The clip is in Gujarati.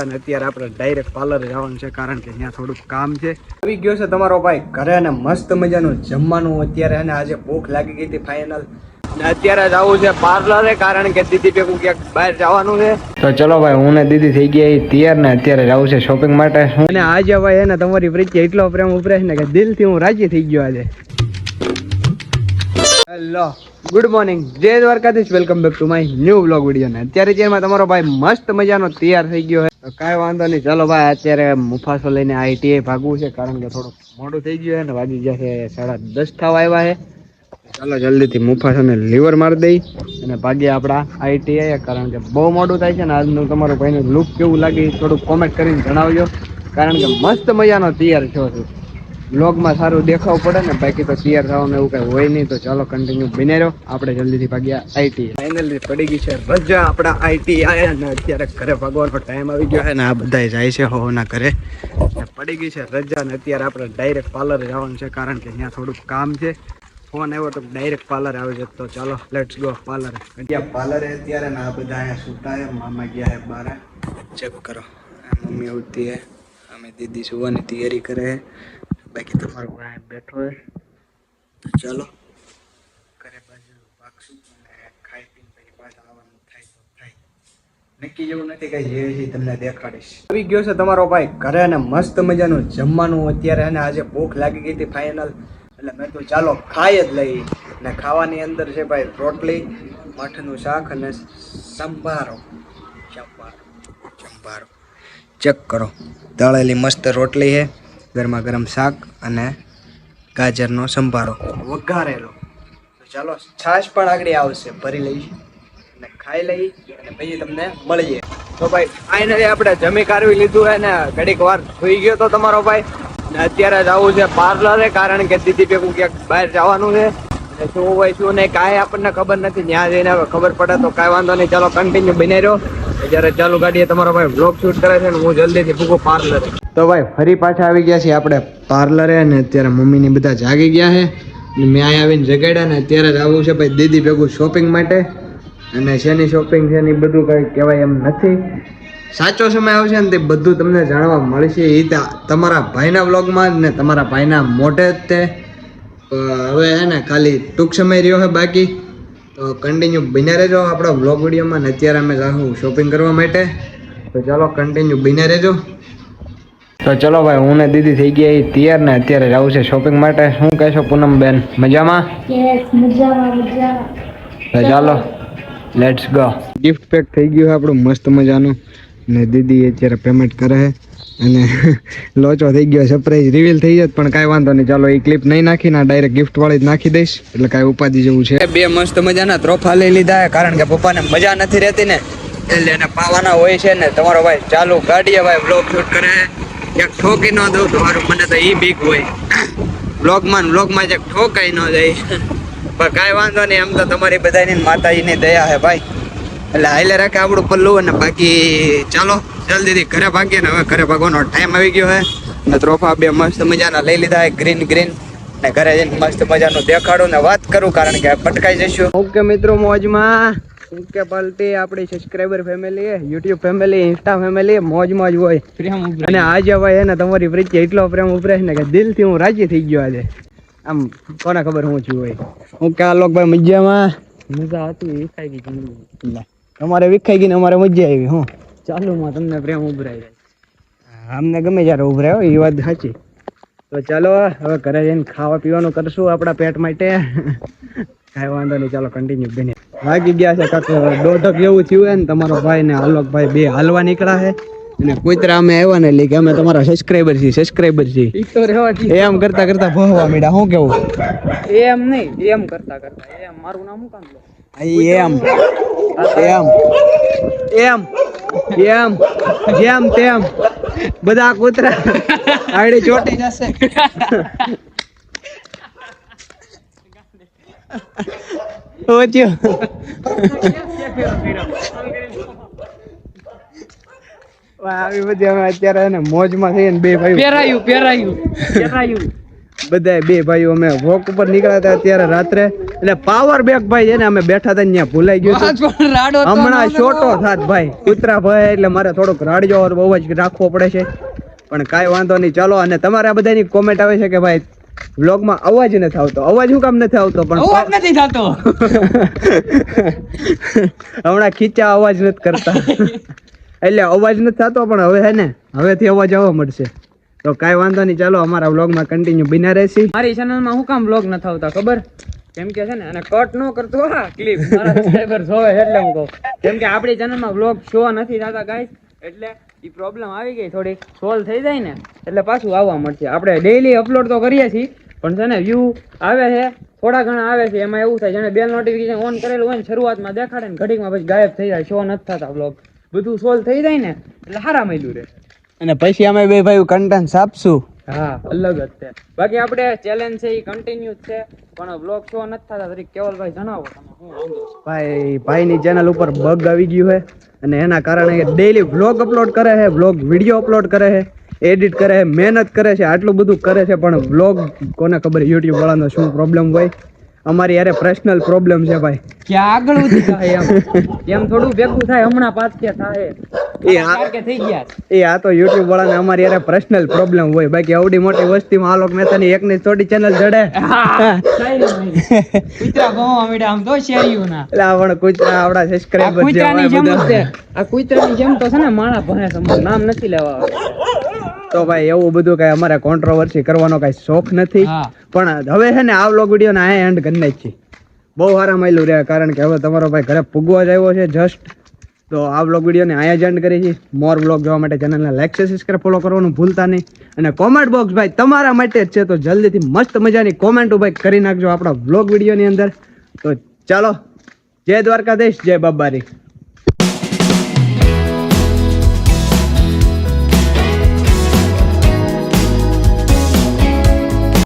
અને અત્યારે આપણે ડાયરેક્ટ પાર્લર જવાનું છે કારણ કે ત્યાં થોડુંક કામ છે. આવી ગયો છે તમારો ભાઈ ઘરે અને મસ્ત મજાનું જમવાનું અત્યારે અને આજે ભૂખ લાગી ગઈ હતી ફાઇનલ. અને અત્યારે જવું છે પાર્લરે કારણ કે દીદી ભેગું ક્યાંક બહાર જવાનું છે. તો ચલો ભાઈ હું ને દીદી થઈ ગયા તૈયાર ને અત્યારે જવું છે શોપિંગ માટે. અને આજે ભાઈ એને તમારી પ્રત્યે એટલો પ્રેમ ઉપરે છે ને કે દિલથી હું રાજી થઈ ગયો આજે. હેલો ગુડ મોર્નિંગ જય Dwarkadhish welcome back to my new vlog video. ને અત્યારે જેમાં તમારો ભાઈ મસ્ત મજાનો તૈયાર થઈ ગયો છે. કાંઈ વાંધો નહીં ચાલો ભાઈ અત્યારે મુફાસો લઈને ITI ભાગવું છે કારણ કે થોડુંક મોડું થઈ ગયું છે ને વાગી ગયા છે 10:30 થવા આવ્યા છે. ચાલો જલ્દીથી મુફાસોને લીવર મારી દઈ અને ભાગીએ આપણા ITI કારણ કે બહુ મોડું થાય છે ને આજનું તમારું ભાઈનું લુક કેવું લાગે થોડુંક કોમેન્ટ કરીને જણાવજો કારણ કે મસ્ત મજાનો તૈયાર થયો છું. બ્લોગમાં સારું દેખાવું પડે ને બાકી તો તૈયાર થવાનું એવું કઈ હોય નહીં. તો ચાલો કન્ટિન્યુ બને રહો આપણે જલ્દીથી ભાગ્યા ITI. ફાઇનલી પડી ગઈ છે રજા આપણા ITI અને અત્યારે ઘરે ભાગવાનો ટાઈમ આવી ગયો છે ને આ બધા જાય છે હોના ઘરે. પડી ગઈ છે રજા અને અત્યારે આપણે ડાયરેક્ટ પાર્લર જવાનું છે કારણ કે ત્યાં થોડુંક કામ છે. ફોન આવ્યો તો ડાયરેક્ટ પાર્લર આવે છે. તો ચાલો લેટ્સ ગો પાર્લર. ત્યાં પાર્લરે અત્યારે ને આ બધા અહીંયા સુતા છે. મામા ગયા છે બહાર ચેક કરો. મમ્મી ઉઠતી છે અમે દીદી સુવાની તૈયારી કરે છે બાકી તમારો ભાઈ બેઠો છે. તો ચાલો ઘરે બાજુ ભાગશું અને ખાઈ પીને પછી પાછા આવવાનું થાય તો થાય. નક્કી જેવું નથી કઈ જે તમને દેખાડીશ. આવી ગયો છે તમારો ભાઈ ઘરે અને મસ્ત મજાનું જમવાનું અત્યારે અને આજે ભૂખ લાગી ગઈ હતી ફાઇનલ એટલે મેં તો ચાલો ખાઈ જ લઈ. ને ખાવાની અંદર છે ભાઈ રોટલી મઠનું શાક અને સંભારો. સંભારો ચેક કરો. તળેલી મસ્ત રોટલી છે ગરમા ગરમ શાક અને ગાજરનો સંભારો વઘારેલો. તો ચાલો છાશ પણ આગળ આવશે ભરી લઈશ અને ખાઈ લઈ અને પછી તમને મળીએ. તો ભાઈ ફાઇનલી આપણે જમી કાઢવી લીધું હે ને ઘડીક વાર સુઈ ગયો તો તમારો ભાઈ ને અત્યારે જવું છે પાર્લરે કારણ કે દીદી ભેગું ક્યાંક બહાર જવાનું છે. અને શું હોય શું નહીં કાંઈ આપણને ખબર નથી. ત્યાં જઈને હવે ખબર પડે તો કાંઈ વાંધો નહીં. ચાલો કન્ટિન્યુ બની રહ્યો. જ્યારે ચાલુ ગાડીએ તમારો ભાઈ બ્લોગ શૂટ કરે છે ને હું જલ્દીથી ભૂગું પાર્લરે. તો ભાઈ ફરી પાછા આવી ગયા છીએ આપણે પાર્લરે અને અત્યારે મમ્મીની બધા જાગી ગયા છે. મેં અહીંયા આવીને જગાડ્યા ને અત્યારે જ આવું છે ભાઈ દીદી ભેગું શોપિંગ માટે. અને શેની શોપિંગ છે ને એ બધું કંઈ કહેવાય એમ નથી. સાચો સમય આવશે ને તે બધું તમને જાણવા મળશે. એ તમારા ભાઈના વ્લોગમાં જ ને તમારા ભાઈના મોઢે જ તે હવે હે ને ખાલી ટૂંક સમય રહ્યો છે બાકી. તો કન્ટિન્યુ બન્યા રહેજો આપણા વ્લોગ વિડીયોમાં. ને અત્યારે અમે જાઉં શોપિંગ કરવા માટે. તો ચાલો કન્ટિન્યુ બન્યા રહેજો. તો ચલો ભાઈ હું ને દીદી થઈ ગયા તૈયાર ને અત્યારે જવું છે શોપિંગ માટે. શું કહેશો પૂનમ બેન મજામાં? તો ચાલો લેટ્સ ગો. ગિફ્ટ પેક થઈ ગયું આપણું મસ્ત મજાનું ને દીદી અત્યારે પેમેન્ટ કરે છે અને લોચો થઈ ગયો. સરપ્રાઈઝ રિવીલ થઈ જાય પણ કાંઈ વાંધો નહીં. ચાલો એ ક્લિપ નહીં નાખીને ડાયરેક્ટ ગિફ્ટ વાળી જ નાખી દઈશ એટલે કાંઈ ઉપાધિ જેવું છે. બે મસ્ત મજાના ત્રોફા લઈ લીધા કારણ કે પપ્પાને મજા નથી રહેતી ને એટલે એને પાવાના હોય છે ને તમારો ભાઈ ચાલુ ગાડીએ ભાઈ બ્લોગ શૂટ કરે ક્યાંક ઠોકી ન દઉં તો સારું. મને તો એ બીક હોય બ્લોગમાં જે ઠોકાઈ ન જાય પણ કાંઈ વાંધો નહીં. એમ તો તમારી બધાની માતાજીની દયા છે ભાઈ એટલે હાલે રાખે આપણું પલ્લું. અને બાકી ચાલો જલ્દીથી ઘરે ભાગીએ ને હવે ઘરે ભાગવાનો ટાઈમ આવી ગયો છે. ને ત્રોફા બે મસ્ત મજાના લઈ લીધા ગ્રીન ને ઘરે જઈને મસ્ત મજાનું દેખાડું ને વાત કરું કારણ કે પટકાઈ જઈશું. ઓકે મિત્રો મોજમાં ઓકે પલટી આપણી subscriber family YouTube family Insta family મોજ હોય. અને આજે ભાઈ એને તમારી પ્રત્યે એટલો પ્રેમ ઉપરે છે ને કે દિલથી હું રાજી થઈ ગયો આજે. આમ કોને ખબર હું છું હોય. હું કે લોક ભાઈ મજામાં મજા હતી વિખાઈ ગઈ. તમારે વિખાઈ ગઈ ને અમારે મજા આવી. હું ચાલુમાં તમને પ્રેમ ઉભરાય જાય અમને ગમે જ્યારે ઉભરાયો એ વાત સાચી. તો ચાલો હવે ઘરે જઈને ખાવા પીવાનું કરશું આપણા પેટ માટે. કાંઈ વાંધો નહીં ચાલો કન્ટિન્યુ બને. વાગી ગયા છે કાંક 1:30 જેવું થયું ને તમારો ભાઈ ને આલોક ભાઈ બે હાલવા નીકળ્યા છે. અને કુતરા અમે આવ્યા ને એટલે કે અમે તમારા સબસ્ક્રાઈબર છીએ એમ કરતા કરતા ભહવા મીડા. શું કેવું? એમ નહીં એમ કરતા કરતા એમ મારું નામ શું કામ લો એમ જેમ તેમ બધા કૂતરા આડી ચોટી જશે. આવી બધી અમે અત્યારે મોજમાં થઈને બે ભાઈ પહેરાયું બધા બે ભાઈઓ અમે વોક ઉપર નીકળ્યા હતા અત્યારે રાત્રે, એટલે પાવર બેક ભાઈ છે ને અમે બેઠા હતા ત્યાં ભૂલાઈ ગયું હતું. હમણાં શોટો થાત ભાઈ કૂતરા ભાઈ, એટલે મારે થોડોક રાડજો અવાજ રાખવો પડે છે, પણ કાંઈ વાંધો નહીં. ચાલો, અને તમારા બધાની કોમેન્ટ આવે છે કે ભાઈ વ્લોગમાં અવાજ નથી આવતો. અવાજ શું કામ નથી આવતો? પણ અવાજ નથી થતો. હમણાં ખીચા અવાજ નથી કરતા એટલે અવાજ નથી થતો, પણ હવે હે ને હવેથી અવાજ આવવા મળશે. તો કાંઈ વાંધો નહીં. ચાલો, અમારા વ્લોગમાં કન્ટિન્યુ બિના રહેશે. મારી ચેનલમાં હું કામ વ્લોગ નથી આવતા ખબર? કેમ કે છે ને અને કટ ન કરતો હા ક્લિપ મારા સબસ્ક્રાઇબર જોવે એટલે હું કહું. કેમ કે આપણી ચેનલમાં વ્લોગ શો નથી થતા ગાઈસ, એટલે ઈ પ્રોબ્લેમ આવી ગઈ થોડીક સોલ્વ થઈ જાય ને એટલે પાછું આવવા મળશે. આપણે ડેઈલી અપલોડ તો કરીએ છીએ, પણ છે ને વ્યૂ આવે છે થોડા ઘણા આવે છે, એમાં એવું થાય જાણે બેલ નોટિફિકેશન ઓન કરેલું હોય ને શરૂઆતમાં દેખાડે ને ઘડીકમાં પછી ગાયબ થઈ જાય, શો નથી થતા વ્લોગ. બધું સોલ્વ થઈ જાય ને એટલે સારા મળ્યું રહે, અને પછી અમે બે ભાઈ કન્ટેન્ટ આપશું. હા અલગ જ છે. બાકી આપણે ચેલેન્જ છે એ કન્ટિન્યુ જ છે, પણ વ્લોગ શો નથી થતા. તરીકે કેવલભાઈ જણાવો તમે શું વાંધો છે? ભાઈની ચેનલ ઉપર બગ આવી ગયું છે, અને એના કારણે ડેઈલી વ્લોગ અપલોડ કરે છે, વ્લોગ વિડીયો અપલોડ કરે છે, એડિટ કરે છે, મહેનત કરે છે, આટલું બધું કરે છે, પણ વ્લોગ કોને ખબર યુટ્યુબ વાળાનો શું પ્રોબ્લેમ હોય. અમારી યારે પર્સનલ પ્રોબ્લેમ છે ભાઈ, ક્યાં આગળ વધી જાય એમ થોડું ભેગું થાય. હમણાં પાછળ થાય કે થઈ ગયા આ તો યુટ્યુબ વાળાને અમારી યારે પર્સનલ પ્રોબ્લેમ હોય. બાકી આવડી મોટી વસ્તીમાં આલોક મહેતાની એકની થોડી ચેનલ જડે. કૂતરા ગોવા મીડા આમ તો શેરીઓના એટલે પણ કૂતરા આવડા સબસ્ક્રાઇબર છે. કૂતરાની જેમ જ છે આ કૂતરાની જેમ તો છે ને માણા ભણે છે, નામ નથી લેવા. તો ભાઈ એવું બધું કઈ અમારે કોન્ટ્રોવર્સી કરવાનો કઈ શોખ નથી, પણ હવે છે ને આ વ્લોગ વિડીયો ને આ એન્ડ કરી નાખી. બહુ સારા મળ્યું રહે, કારણ કે હવે તમારો ભાઈ ઘરે પૂગવા જ આવ્યો છે જસ્ટ. તો આ વ્લોગ વિડીયોને અહીંયા જ એન્ડ કરી છે. મોર વ્લોગ જોવા માટે ચેનલને લાઈક છે, સબસ્ક્રાઇબ ફોલો કરવાનું ભૂલતા નહીં. અને કોમેન્ટ બોક્સ ભાઈ તમારા માટે જ છે, તો જલ્દીથી મસ્ત મજાની કોમેન્ટો ભાઈ કરી નાખજો આપણા વ્લોગ વિડીયોની અંદર. તો ચાલો, જય દ્વારકાધીશ, જય બાબારી.